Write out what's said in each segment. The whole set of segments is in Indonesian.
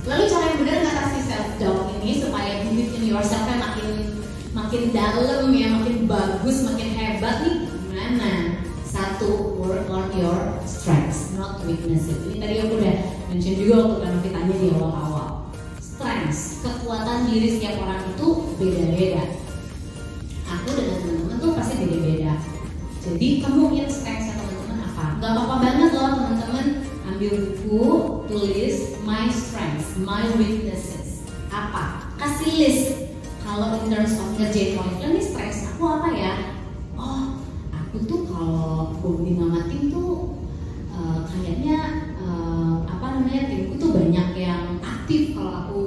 Lalu cara yang benar ngatasi self doubt ini supaya belief in yourself-nya makin dalam ya, makin bagus, makin hebat nih gimana? Satu, work on your strengths, not weaknesses. Ini tadi aku udah mention juga waktu kan tanya di awal-awal. Strengths, kekuatan diri setiap orang itu beda-beda. Aku dengan teman-teman tuh pasti beda-beda. Jadi temuin strengths-nya teman-teman apa. Gak apa-apa banget loh teman-teman ambil buku, tulis my strengths, my weaknesses. Apa? Kasih list. Kalau in terms of ngerjain project, ini strengths aku apa ya? Oh, aku tuh kalau bonding sama tim tuh kayaknya timku tuh banyak yang aktif. Kalau aku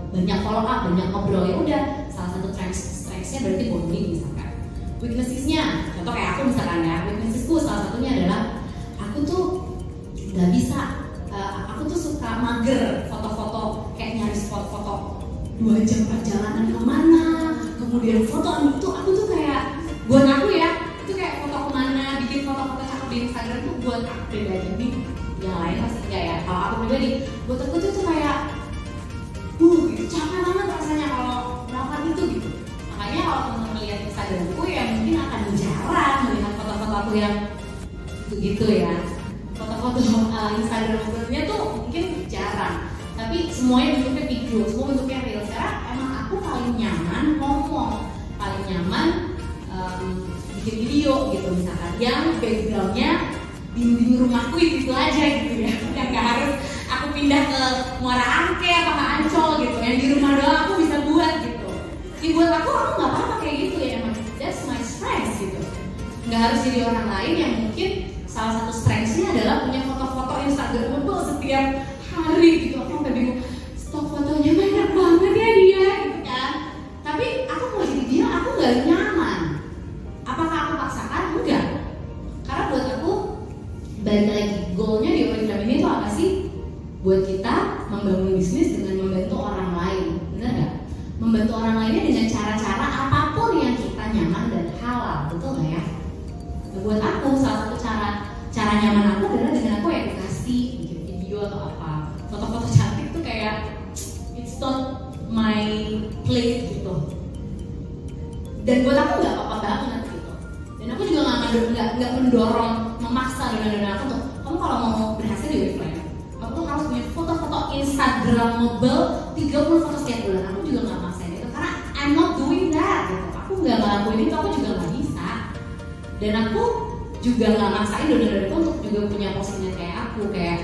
banyak follow up, banyak ngobrol, ya udah salah satu strengths-nya berarti bonding misalkan. Weaknesses-nya, contoh kayak aku misalkan ya, weaknessesku salah satunya adalah aku tuh nggak bisa, aku tuh suka mager foto-foto, kayak nyari spot foto 2 jam perjalanan kemana, kemudian foto itu aku tuh kayak buat aku ya, itu kayak foto kemana, bikin foto-foto cakep di Instagram tuh buat aku pribadi nih, yang lain pasti enggak ya. Kalau aku pribadi, buat aku tuh kayak gitu, capek banget rasanya kalau melakukan itu gitu. Makanya kalau teman-teman lihat Instagramku ya mungkin akan jarang melihat foto-foto aku yang gitu ya. Foto-foto Instagramnya tuh mungkin jarang, tapi semuanya bentuknya video, semua bentuknya real. Karena emang aku paling nyaman ngomong, paling nyaman bikin video gitu misalkan, yang backgroundnya dinding rumahku itu aja gitu ya, yang nggak harus aku pindah ke Muara Angke apa ke Ancol gitu, yang di rumah doang aku bisa buat gitu. Jadi buat aku nggak apa-apa kayak gitu ya, emang that's my strength gitu. Nggak harus jadi orang lain yang mungkin salah satu strengthnya adalah punya foto-foto Instagramable setiap hari gitu. Aku sampai bingung, stok fotonya banyak banget ya dia gitu kan. Tapi aku mau jadi dia, aku nggak nyaman. Apakah aku paksakan? Enggak. Karena buat aku, balik lagi, goalnya di Oriflame ini tuh apa sih? Buat kita membangun bisnis dengan membantu orang lain, benar nggak? Membantu orang lainnya dengan cara-cara apapun yang kita nyaman dan halal, betul nggak ya? Nah, buat aku salah satu cara nyaman aku adalah dengan aku edukasi, bikin video atau apa, foto-foto cantik tuh kayak it's not my plate gitu. Dan buat aku nggak apa-apa banget gitu. Dan aku juga nggak mendorong, memaksa dengan aku tuh, kamu kalau mau berhasil di Oriflame, aku tuh harus punya foto-foto Instagramable 30 foto setiap bulan. Aku juga nggak maksain itu karena I'm not doing that gitu. Aku nggak ngelakuin itu, aku juga nggak bisa. Dan aku juga nggak maksain donor-donor untuk juga punya posisinya kayak aku, kayak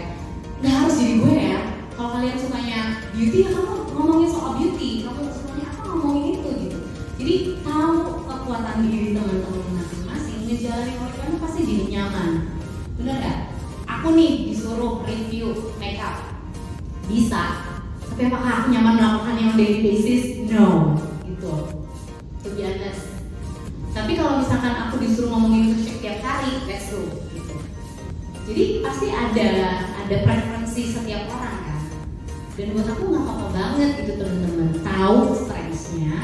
nggak harus jadi gue ya. Kalau kalian sukanya beauty ya kamu ngomongin soal beauty, kamu sukanya apa ngomongin itu gitu. Jadi tahu kekuatan diri teman-teman masing-masing, ngejalanin Oriflame pasti jadi nyaman, bener nggak? Aku nih disuruh review makeup, bisa. Tapi apakah aku nyaman melakukan yang daily basis? No, gitu. To be honest. Tapi kalau misalkan aku disuruh ngomongin itu setiap hari, let's go, gitu. Jadi pasti ada preferensi setiap orang kan. Dan buat aku nggak apa-apa banget gitu teman-teman. Tahu strengths-nya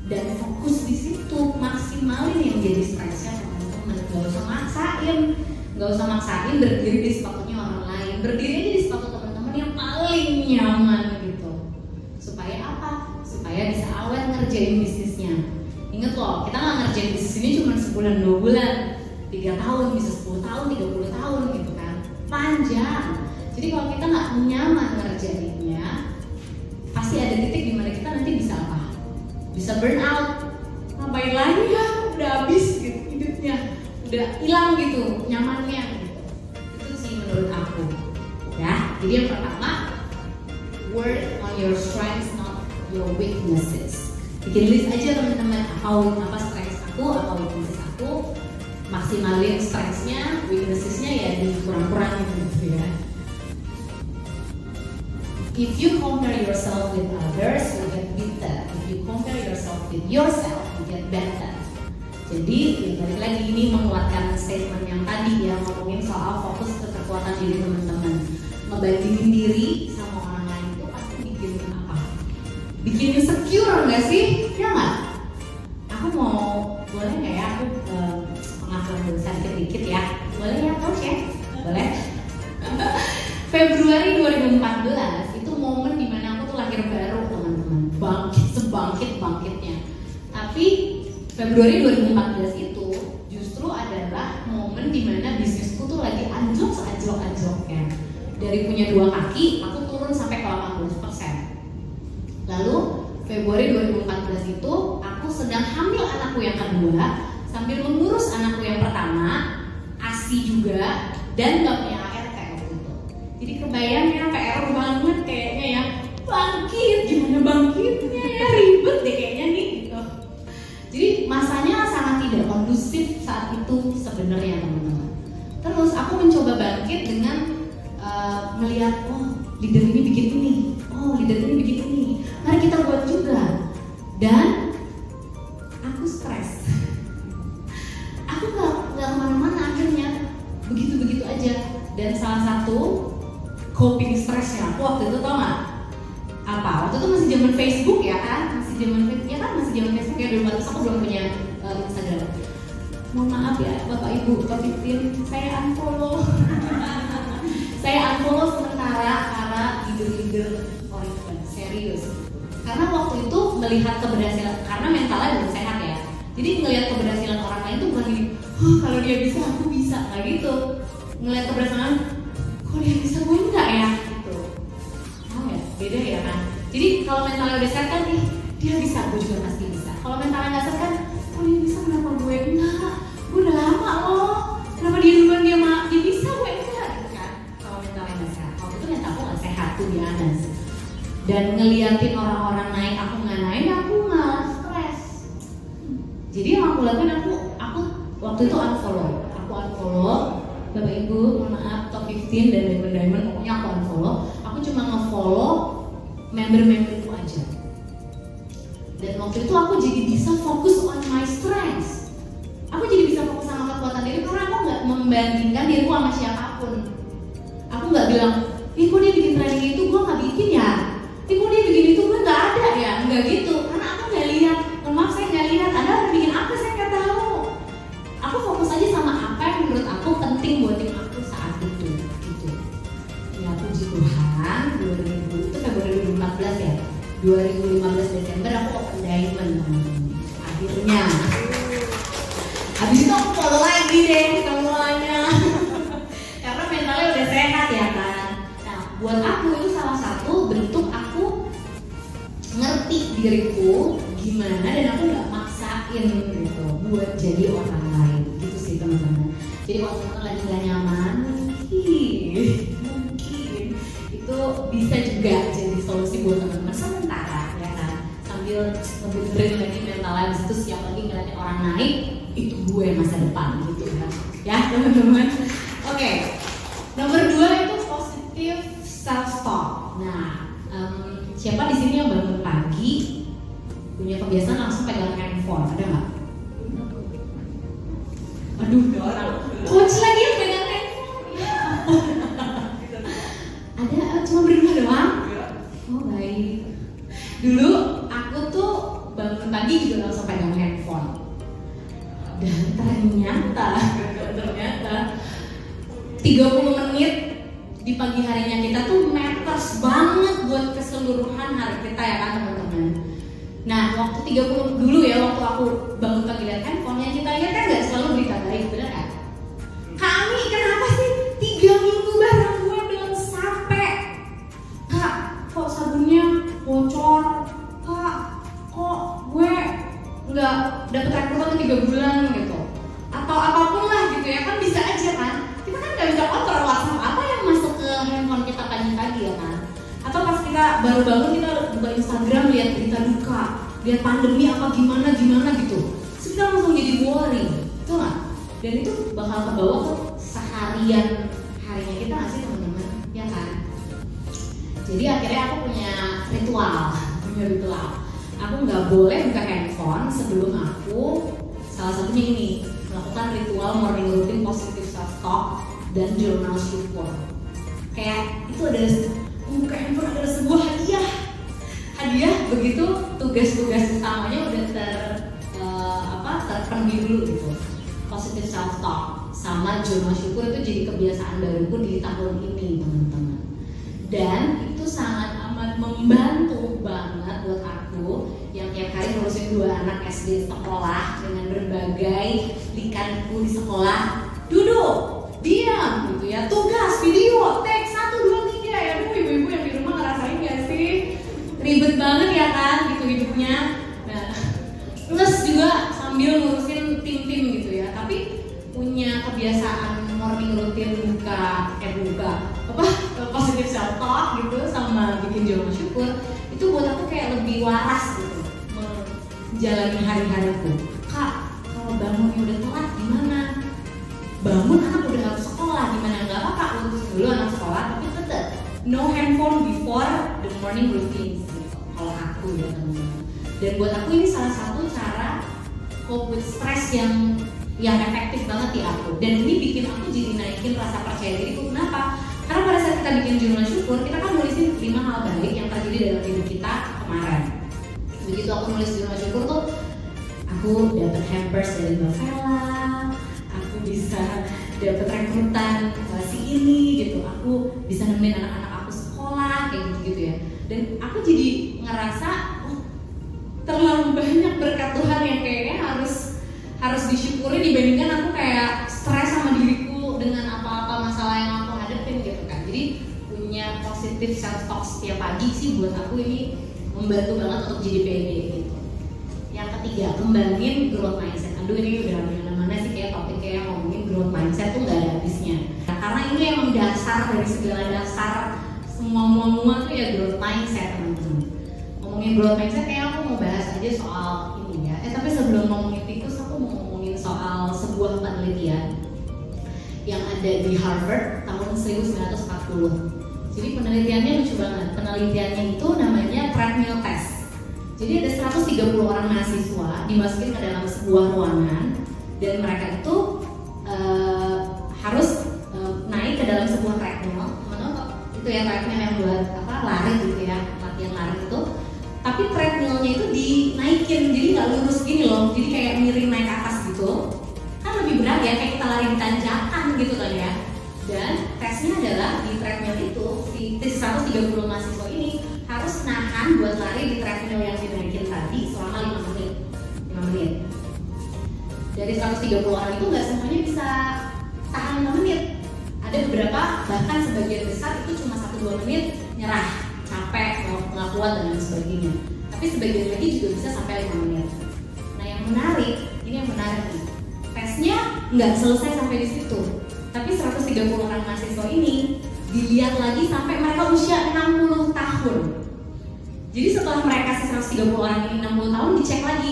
dan fokus di situ, maksimalin yang jadi strengths-nya teman-teman. Gak usah maksain berdiri di sepatunya orang lain. Berdiri aja di sepatu teman-teman yang paling nyaman gitu. Supaya apa? Supaya bisa awet ngerjain bisnisnya. Ingat loh, kita nggak ngerjain bisnis ini cuma sebulan 2 bulan, 3 tahun, bisa 10 tahun, 30 tahun gitu kan, panjang. Jadi kalau kita nggak nyaman ngerjainnya, pasti ada titik di mana kita nanti bisa apa? Bisa burn out. Ngapain lagi ya? Udah habis gitu hidupnya, udah hilang gitu nyamannya gitu. Itu sih menurut aku. Ya, jadi yang pertama, work on your strengths, not your weaknesses. Bikin list aja teman-teman, apa strengths aku, apa weaknesses aku, maksimalin strengths-nya, weaknesses-nya ya dikurang-kurangin gitu ya. If you compare yourself with others, you get better. If you compare yourself with yourself, you get better. Jadi balik lagi ini menguatkan statement yang tadi ya, ngomongin soal fokus ke kekuatan diri teman-teman. Ngebandingin diri sama orang lain itu pasti bikin apa? Bikin insecure nggak sih? Ya nggak? Aku mau, boleh nggak ya aku pengakuan dosa dikit-dikit ya? Boleh ya coach ya? Boleh? Februari 2014 itu Februari 2014 itu justru adalah momen dimana bisnisku tuh lagi anjlok-anjloknya. Dari punya 2 kaki, aku turun sampai ke 80%. Lalu Februari 2014 itu aku sedang hamil anakku yang kedua sambil mengurus anakku yang pertama, ASI juga, dan gak punya ART waktu itu. Jadi kebayangnya PR banget kayaknya ya, bangkit, gimana bangkitnya ya, ribet deh kayaknya nih gitu. Jadi masanya sangat tidak kondusif saat itu sebenarnya teman-teman. Terus aku mencoba bangkit dengan melihat, oh leader ini bikin ini, oh leader ini bikin ini, mari kita buat juga. Dan aku stres. Aku nggak kemana-mana akhirnya, begitu-begitu aja. Dan salah satu coping stressnya aku waktu itu, tau nggak? Apa? Waktu itu masih zaman Facebook ya kan? Masih zaman Facebook ya, dulu aku belum punya Instagram. Mohon maaf ya Bapak Ibu, Pak Titin, saya unfollow. Saya unfollow sementara karena ide-ide orang serius. Karena waktu itu melihat keberhasilan, karena mentalnya belum sehat ya. Jadi ngelihat keberhasilan orang lain tuh bukan gini, kalau dia bisa aku bisa, nggak gitu. Ngelihat keberhasilan, kok dia bisa gue enggak ya? Gitu. Oh ya, beda ya kan. Jadi kalau mentalnya udah sehat kan, dia bisa, gue juga pasti bisa. Kalau mentalnya nggak sehat kan, kok dia bisa kenapa gue enggak? Gue udah lama loh. Kenapa dia duluan dia bisa gue enggak? Gitu kan. Kalau mentalnya nggak sehat, waktu itu mental aku nggak sehat tuh di atas. Dan ngeliatin orang-orang naik, aku nggak naik, aku malah stres. Jadi yang aku lakukan, aku waktu itu unfollow. Aku unfollow, Bapak Ibu, mohon maaf, top 15 dan Diamond, pokoknya aku unfollow. Aku cuma nge-follow member-memberku aja. Dan waktu itu aku jadi bisa fokus on my strengths. Aku jadi bisa fokus sama kekuatan diri karena aku nggak membandingkan diriku sama siapapun. Aku nggak bilang, kok dia bikin training itu, gue nggak bikin ya. Kok dia bikin itu, gue nggak ada ya. Nggak gitu, karena aku nggak lihat. Maaf, saya nggak lihat. Ada orang bikin apa, saya nggak tahu. Aku fokus aja sama apa yang menurut aku penting buat tim aku saat itu. Gitu. Ya puji Tuhan, 2000 itu Februari 2014 ya. 2015 Desember aku open diamond teman-teman. Akhirnya. Habis itu aku follow lagi deh semuanya. Karena mentalnya udah sehat ya kan. Nah, buat aku itu salah satu bentuk aku ngerti diriku gimana dan aku nggak maksain gitu buat jadi orang lain gitu sih teman-teman. Jadi waktu itu lagi nggak nyaman, mungkin itu bisa juga jadi solusi buat teman-teman sementara ya kan. Sambil ngebenerin lagi mentalnya, habis itu siap lagi ngeliatin orang naik, itu gue masa depan gitu kan. Ya teman-teman. Oke. Nomor 2 itu positive self talk. Nah, siapa di sini yang bangun pagi punya kebiasaan langsung pegang handphone? Ada nggak? Aduh, ada orang. Coach lagi yang pegang handphone. Ya. Ada, cuma berdua doang. Oh baik. Dulu aku tuh bangun pagi juga langsung pegang handphone. Dan ternyata 30 menit di pagi harinya kita tuh matters banget buat keseluruhan hari kita ya kan teman-teman. Nah waktu 30 dulu ya, waktu aku bangun pagi lihat handphone, yang kita lihat kan nggak selalu berita baik, bener kan? Kami kenapa sih 3 minggu barang gue belum sampai? Kak, kok sabunnya bocor? Kak, kok gue nggak dapet rekrutan 3 bulan gitu? Atau apapun lah gitu ya, kan bisa aja kan? Kita kan nggak bisa kontrol WhatsApp apa yang masuk ke handphone kita pagi-pagi ya kan? Atau pas kita baru bangun kita buka Instagram lihat berita duka, lihat pandemi apa gimana gitu. Terus kita langsung jadi worry, itu nggak? Dan itu bakal kebawa ke seharian harinya kita nggak sih teman-teman? Ya kan? Jadi akhirnya aku punya ritual. Aku nggak boleh buka handphone sebelum aku, salah satunya ini, melakukan ritual morning routine positive self talk dan jurnal syukur. Kayak itu adalah membuka handphone adalah sebuah hadiah begitu tugas-tugas utamanya udah terpenuhi dulu gitu. Positive self talk sama jurnal syukur itu jadi kebiasaan baruku di tahun ini teman-teman. Dan itu sangat amat membantu banget buat aku yang tiap hari ngurusin 2 anak SD sekolah dengan berbagai likanku di sekolah. Duduk, diam gitu ya, tugas, video, teks 1, 2, 3 ya. Ibu-ibu yang di rumah ngerasain gak sih? Ribet banget ya kan gitu hidupnya. Nah, plus juga sambil ngurusin tim-tim gitu ya, tapi punya kebiasaan morning routine buka positive self talk gitu sama bikin jurnal syukur. Itu buat aku kayak lebih waras gitu menjalani hari-hariku. Kak, kalau bangunnya udah telat gimana? Bangun anak udah harus sekolah gimana? Nggak apa-apa, urus dulu anak sekolah, tapi tetap no handphone before the morning routine gitu. Kalau aku ya teman-teman. Dan buat aku ini salah satu cara cope with stress yang efektif banget di aku. Dan ini bikin aku jadi naikin rasa percaya diriku. Kenapa? Karena pada saat kita bikin jurnal syukur, kita kan nulisin 5 hal baik yang terjadi dalam hidup kita kemarin. Begitu aku nulis jurnal syukur tuh, aku dapat hampers dari Mbak Vela, aku bisa dapat rekrutan si ini gitu, aku bisa nemenin anak-anak aku sekolah kayak gitu ya. Dan aku jadi ngerasa terlalu banyak berkat Tuhan yang kayaknya harus disyukuri dibandingkan aku kayak stres sama diriku dengan apa-apa masalah yang aku hadapin gitu kan. Jadi punya positive self talk setiap pagi sih buat aku ini membantu banget untuk jadi pede gitu. Yang ketiga, kembangin growth mindset. Aduh ini udah mana-mana sih kayak topik kayak ngomongin growth mindset tuh gak ada habisnya. Nah, karena ini emang dasar dari segala dasar semua tuh ya growth mindset teman-teman. Ngomongin growth mindset kayak aku mau bahas aja soal ini ya. Tapi sebelum ngomongin tikus aku mau ngomongin soal sebuah penelitian yang ada di Harvard tahun 1940. Jadi penelitiannya lucu banget. Penelitiannya itu namanya treadmill test. Jadi ada 130 orang mahasiswa dimasukin ke dalam sebuah ruangan dan mereka itu harus naik ke dalam sebuah treadmill. Itu ya treadmill yang buat lari gitu ya, latihan lari itu. Tapi treadmillnya itu dinaikin, jadi nggak lurus gini loh, jadi kayak miring naik ke atas gitu. Kan lebih berat ya, kayak kita lari di tanjakan gitu kan ya. Dan tesnya adalah di treadmill itu, si 130 mahasiswa ini harus nahan buat lari di treadmill yang dinaikin tadi selama 5 menit. 5 menit. Dari 130 orang itu nggak semuanya bisa tahan 5 menit. Ada beberapa, bahkan sebagian besar itu cuma 1-2 menit nyerah, capek, nggak kuat dan lain sebagainya. Tapi sebagian lagi juga bisa sampai 5 menit. Nah yang menarik, ini yang menarik nih. Tesnya nggak selesai sampai di situ. Tapi 130 orang mahasiswa ini dilihat lagi sampai mereka usia 60 tahun. Jadi setelah mereka 130 orang ini 60 tahun dicek lagi,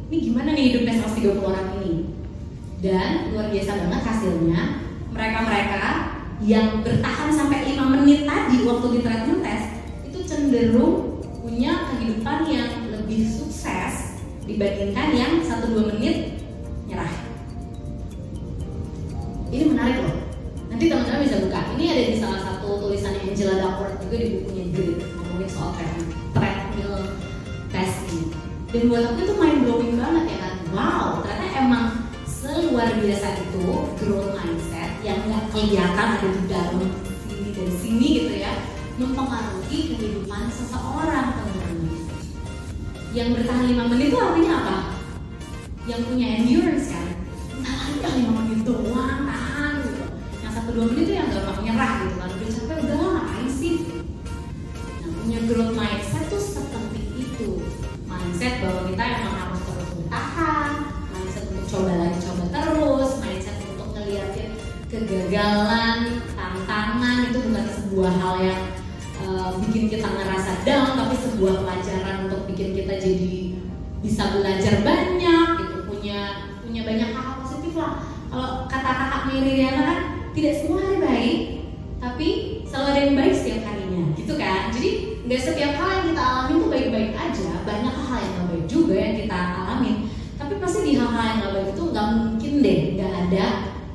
ini gimana nih hidupnya 130 orang ini. Dan luar biasa banget hasilnya, mereka-mereka yang bertahan sampai 5 menit tadi waktu di treadmill test itu cenderung punya kehidupan yang lebih sukses dibandingkan yang 1-2 menit nyerah. Ini menarik loh. Nanti teman-teman bisa buka. Ini ada di salah satu tulisan Angela Duckworth juga di bukunya Grit, ngomongin soal treadmill test ini. Dan buat aku itu mind blowing banget ya kan. Wow, ternyata emang seluar biasa itu growth mindset yang nggak kelihatan ada di dalam sini dan sini gitu ya, mempengaruhi kehidupan seseorang teman-teman. Yang bertahan 5 menit itu artinya apa? Yang punya endurance kan. Nah, 5 menit doang tahan gitu. Yang 1-2 menit itu yang gampang nyerah gitu kan. Udah capek udah ngapain sih? Nah, punya growth mindset tuh seperti itu. Mindset bahwa kita emang harus terus bertahan, mindset untuk coba lagi coba terus, mindset untuk ngeliatin kegagalan, tantangan itu bukan sebuah hal yang bikin kita ngerasa down, tapi sebuah pelajaran untuk bikin kita jadi bisa belajar banyak gitu, punya banyak hal positif lah. Kalau kata kakak Miriana kan, tidak semua hari baik, tapi selalu ada yang baik setiap harinya, gitu kan? Jadi nggak setiap hal yang kita alami itu baik-baik aja, banyak hal yang nggak baik juga yang kita alamin. Tapi pasti di hal-hal yang nggak baik itu nggak mungkin deh, nggak ada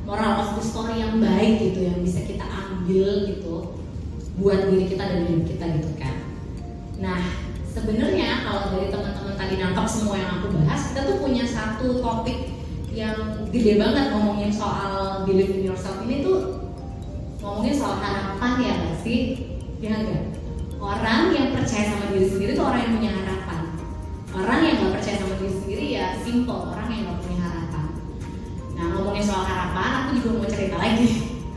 moral of the story yang baik gitu yang bisa kita ambil gitu buat diri kita dan hidup kita gitu kan. Nah sebenarnya kalau dari teman-teman tadi nangkap semua yang aku bahas, kita tuh punya satu topik yang gede banget ngomongin soal believe in yourself ini tuh ngomongin soal harapan ya nggak sih? Ya nggak? Orang yang percaya sama diri sendiri itu orang yang punya harapan. Orang yang nggak percaya sama diri sendiri ya simple, orang yang nggak punya harapan. Nah, ngomongin soal harapan, aku juga mau cerita lagi.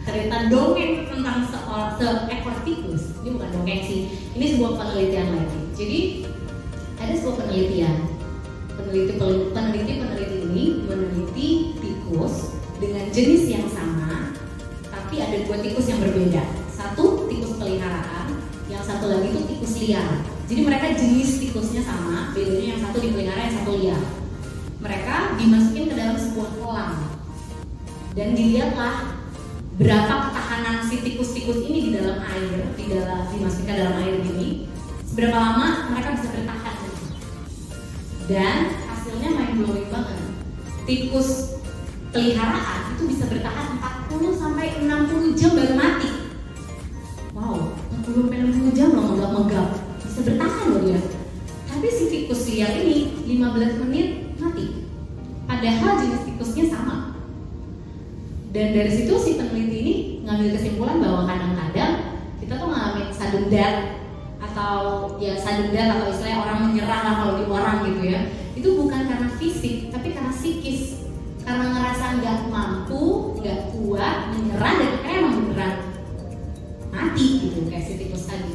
Cerita dongeng tentang seekor tikus. Ini bukan dongeng sih, ini sebuah penelitian lagi. Jadi ada sebuah penelitian. Peneliti ini meneliti tikus dengan jenis yang sama, tapi ada dua tikus yang berbeda. Satu tikus peliharaan, yang satu lagi itu tikus liar. Jadi mereka jenis tikusnya sama, bedanya yang satu dipelihara, yang satu liar. Mereka dimasukin ke dalam sebuah kolam dan dilihatlah berapa ketahanan si tikus-tikus ini di dalam air, dimasukin ke dalam air ini, seberapa lama mereka bisa bertahan. Dan hasilnya mind blowing banget. Tikus peliharaan itu bisa bertahan 40 sampai 60 jam baru mati. Wow, 40 sampai 60 jam loh megap-megap. Bisa bertahan loh dia. Tapi si tikus liar ini 15 menit mati. Padahal jenis tikusnya sama. Dan dari situ si peneliti ini ngambil kesimpulan bahwa kadang-kadang kita tuh ngalamin sudden death atau istilahnya orang menyerah lah kalau di orang gitu ya. Itu bukan karena fisik, tapi karena psikis. Karena ngerasa nggak mampu, nggak kuat, menyerah dan emang beneran mati gitu kayak si tikus tadi.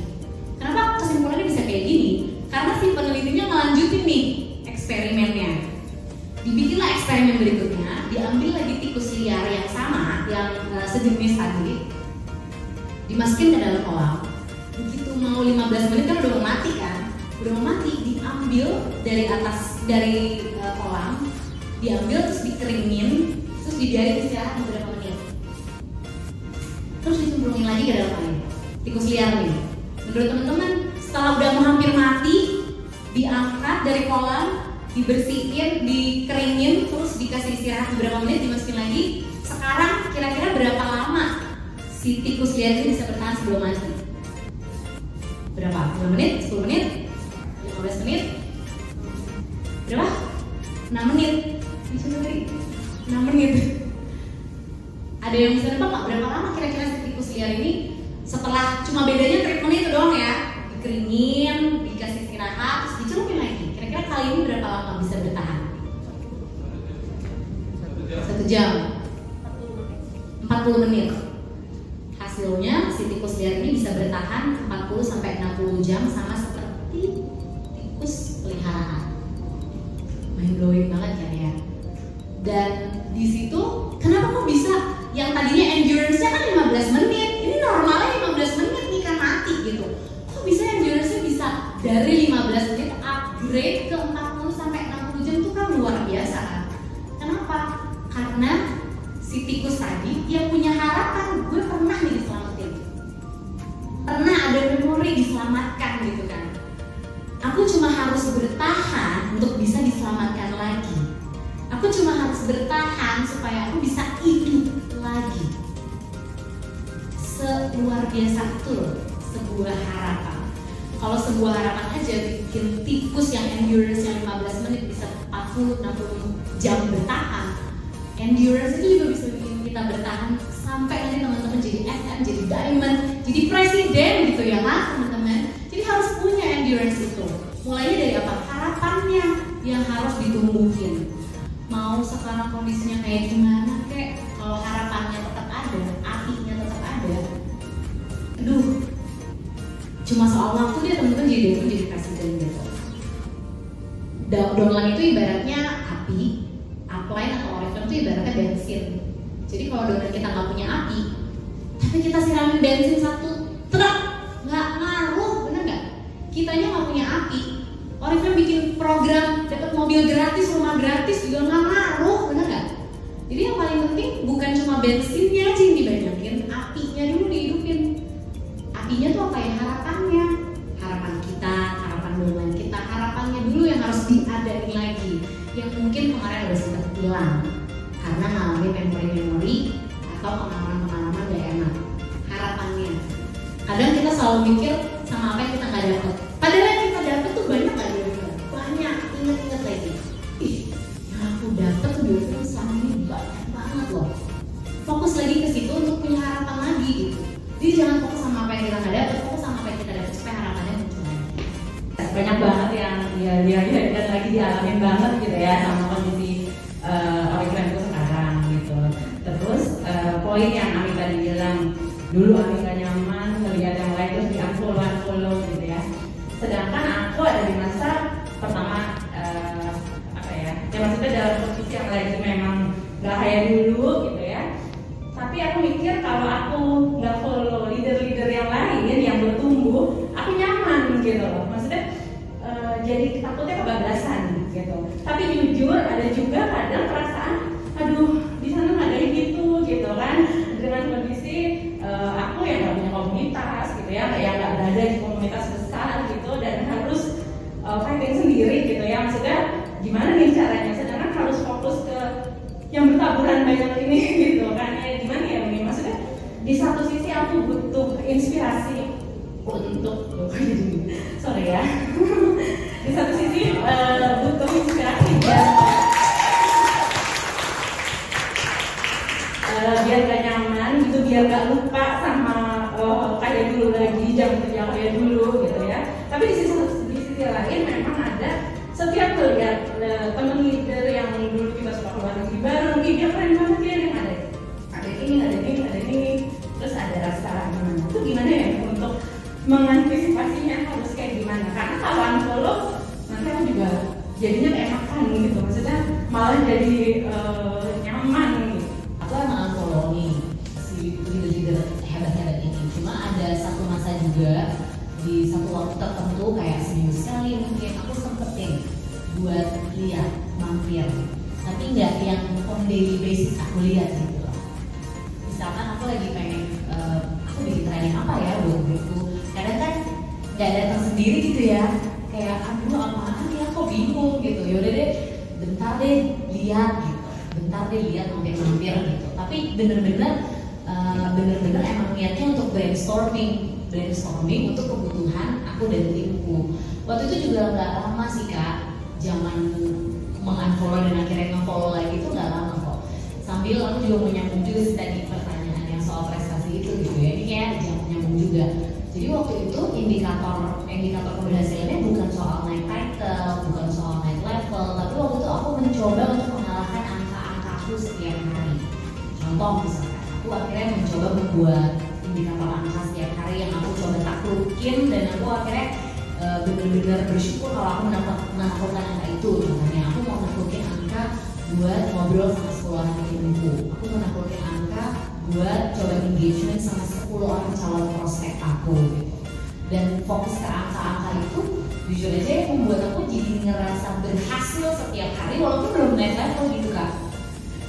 Kenapa kesimpulannya bisa kayak gini? Karena si penelitinya ngelanjutin nih eksperimennya. Dibikinlah eksperimen berikutnya, diambil lagi tikus liar yang sama, yang sejenis tadi, dimasukin ke dalam kolam. Begitu mau 15 menit kan udah mau mati kan? Udah mau mati, diambil dari atas, dari kolam, diambil terus dikeringin, terus dibiarin istirahat beberapa menit. Terus dicemplungin lagi ke dalam air. Tikus liar nih. Menurut teman-teman, setelah udah mau hampir mati, diangkat dari kolam, dibersihin, dikeringin, terus dikasih istirahat beberapa menit, dimasukin lagi. Sekarang kira-kira berapa lama si tikus liar ini bisa bertahan sebelum mati? Berapa? 5 menit? 10 menit? 15 menit? Berapa? 6 menit? Bisa dari 6 menit. Ada yang bisa nebak nggak berapa lama kira-kira si tikus liar ini setelah cuma bedanya treatment itu doang ya, dikeringin, dikasih istirahat, terus dicelupin lagi. Kira-kira kali ini berapa lama bisa bertahan? 1 jam. 40 menit. Hasilnya si tikus liar ini bisa bertahan 40 sampai 60 jam sama seperti tikus peliharaan. Mind blowing banget kan ya. Dan di situ kenapa kok bisa yang tadinya endurance-nya kan 15 menit, ini normalnya 15 menit nih kan mati gitu. Kok bisa endurance-nya bisa dari 15 menit upgrade ke 40 sampai 60 jam itu kan luar biasa kan. Kenapa? Karena si tikus tadi yang punya harapan, gue pernah nih diselamatin. Pernah ada memori diselamatkan gitu kan. Aku cuma harus bertahan untuk bisa diselamatkan lagi. Aku cuma harus bertahan supaya aku bisa hidup lagi. Luar biasa itu loh, sebuah harapan. Kalau sebuah harapan aja bikin tikus yang endurance yang 15 menit bisa 40-60 jam bertahan. Endurance itu juga bisa bikin kita bertahan sampai nanti teman-teman jadi SM, jadi diamond, jadi presiden gitu ya kan teman-teman. Jadi harus punya endurance itu. Mulainya dari apa? Harapannya yang harus ditumbuhin. Mau sekarang kondisinya kayak gimana kek, kalau harapannya tetap ada, apinya tetap ada. Aduh, cuma soal waktu dia teman-teman jadi presiden gitu. Downline itu ibaratnya api, upline atau oriflame itu ibaratnya bensin. Jadi kalau downline kita nggak punya api, tapi kita siramin bensin 1 truk, nggak ngaruh, bener nggak? Kitanya nggak punya api. Oriflame bikin program dapat mobil gratis, rumah gratis juga nggak ngaruh, bener nggak? Jadi yang paling penting bukan cuma bensinnya aja yang dibanyakin, apinya dulu dihidupin. Apinya tuh apa ya? Harapannya, harapan kita, harapan downline kita, harapannya dulu yang harus diadain lagi. Yang mungkin kemarin udah sempat hilang karena ngalamin memori-memori atau pengalaman-pengalaman gak enak. Harapannya, kadang kita selalu mikir sama apa yang kita nggak dapat. Padahal yang kita dapat tuh banyak gak dia? Banyak, ingat-ingat lagi. Ih, yang aku dapat tuh biasanya selama ini banyak banget loh. Fokus lagi ke situ untuk punya harapan lagi gitu. Jadi jangan fokus sama apa yang kita nggak dapat, fokus sama apa yang kita dapat supaya harapannya muncul lagi. dan lagi dialamin banget gitu ya sama kondisi Oriflameku sekarang gitu. Terus poin yang Ami tadi bilang, dulu Ami gak nyaman melihat yang lain terus di unfollow gitu ya. Sedangkan aku ada di masa pertama maksudnya dalam posisi yang lagi memang gak kayak dulu gitu ya. Tapi aku mikir kalau aku nggak follow leader-leader yang lain yang bertumbuh, aku nyaman gitu loh. Maksudnya jadi takutnya kebablasan gitu. Tapi jujur ada juga kadang perasaan, aduh di sana nggak ada yang gitu kan. Dengan kondisi aku yang nggak punya komunitas gitu ya, yang nggak berada di komunitas besar gitu dan harus fighting sendiri gitu ya. Maksudnya gimana nih caranya? Sedangkan harus fokus ke yang bertaburan banyak ini gitu kan ya, gimana ya ini? Maksudnya di satu sisi aku butuh inspirasi untuk sorry ya di satu sisi butuh inspirasi biar gak nyaman gitu, biar gak lupa sama kayak dulu lagi, jam kerja kayak dulu gitu ya. Tapi di sisi lain memang ada setiap melihat teman leader yang dulu kita suka keluar negeri bareng, dia keren banget ya, yang ada ini, terus ada rasa itu gimana ya untuk mengantisipasinya harus kayak gimana? Karena kalau unfollow nanti aku juga jadinya kayak makan gitu, maksudnya malah jadi nyaman gitu. Aku emang unfollow nih si leader-leader hebat-hebat ini, cuma ada satu masa juga di satu waktu tertentu kayak seminggu sekali mungkin aku sempetin buat lihat mampir, tapi nggak yang on daily basis aku lihat gitu loh. Misalkan aku lagi pengen aku bikin training apa ya buat grupku, kadang kan nggak datang sendiri gitu ya, kayak aduh apaan ya kok bingung gitu, yaudah deh bentar deh lihat mampir gitu. Tapi bener-bener emang niatnya untuk brainstorming untuk kebutuhan aku dan timku. Waktu itu juga nggak lama sih Kak, zaman mengunfollow dan akhirnya nge-follow lagi itu nggak lama kok. Sambil aku juga mau nyambung juga sih tadi pertanyaan yang soal prestasi itu gitu ya, ini kayak nyambung juga. Jadi waktu itu indikator keberhasilannya bukan soal naik title, bukan soal naik level, tapi waktu itu aku mencoba untuk mengalahkan angka-angkaku setiap hari. Contoh misalkan, aku akhirnya mencoba membuat indikator angka setiap hari yang aku coba taklukin, dan aku akhirnya benar-benar bersyukur kalau aku menaklukkan angka itu. Contohnya aku mau menaklukin angka buat ngobrol sama 10 orang timku, aku mau menaklukin angka buat coba engagement sama 10 orang calon prospek aku gitu. Dan fokus ke angka-angka itu jujur aja yang membuat aku jadi ngerasa berhasil setiap hari walaupun belum naik level gitu Kak.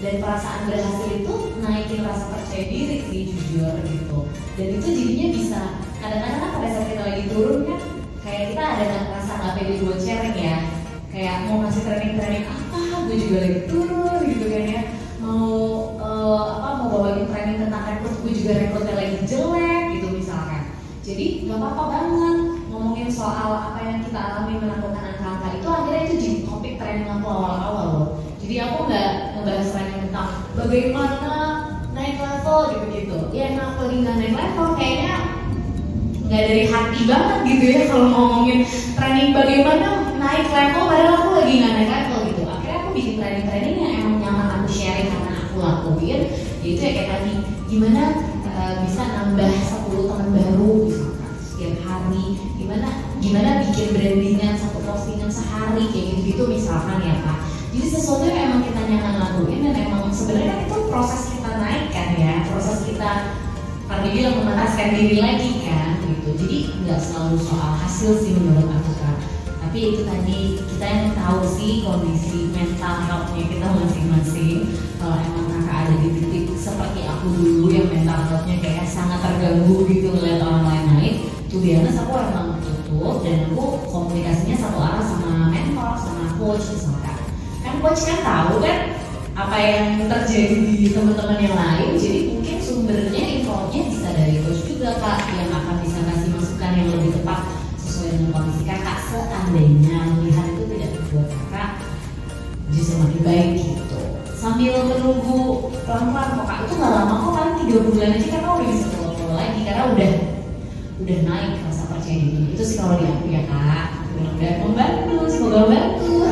Dan perasaan berhasil itu naikin rasa percaya diri sih jujur gitu. Dan itu jadinya bisa kadang-kadang kan pada saat kita lagi turun kan kayak kita ada rasa nggak pede buat sharing ya, kayak mau ngasih training apa gue juga lagi turun gitu kan ya, mau bawain training tentang rekrut gue juga rekrutnya lagi jelek gitu misalkan. Jadi nggak apa-apa banget ngomongin soal apa yang kita alami melakukan angka-angka itu, akhirnya itu jadi topik training aku awal-awal loh. Jadi aku nggak ngebahas training tentang bagaimana naik level gitu-gitu. Ya emang aku lagi nggak naik level kayaknya nggak dari hati banget gitu ya kalau ngomongin training bagaimana naik level padahal aku lagi nggak naik level gitu. Akhirnya aku bikin training yang emang nyaman aku sharing karena aku lakuin, yaitu ya kayak tadi gimana bisa nambah 10 teman baru misalkan setiap hari, gimana bikin brandingan satu postingan sehari kayak gitu misalkan ya Kak. Jadi sesuatu yang emang kita nyaman lakuin dan emang sebenarnya kan itu proses kita naik kan ya, proses kita karena bilang memanaskan diri lagi kan gitu. Jadi nggak selalu soal hasil sih menurut aku Kak, tapi itu tadi kita yang tahu sih kondisi mental health-nya kita masing-masing. Kalau emang Kakak ada di titik seperti aku dulu yang mental health-nya kayak sangat terganggu gitu ngeliat orang lain naik, tuh biasa aku emang tutup dan aku komunikasinya satu arah sama mentor, sama coach misalkan. Kan coach kan tahu kan apa yang terjadi di teman-teman yang lain, jadi mungkin sumbernya infonya bisa dari coach juga Kak, yang akan bisa kasih masukan yang lebih tepat sesuai dengan kondisi Kakak seandainya melihat itu tidak membuat Kakak justru makin baik gitu. Sambil menunggu pelan-pelan kok Kak, itu nggak lama kok, kan 3 bulan aja Kakak udah bisa follow lagi karena udah naik rasa percaya diri. Itu sih kalau di aku ya Kak. Mudah-mudahan membantu, semoga membantu.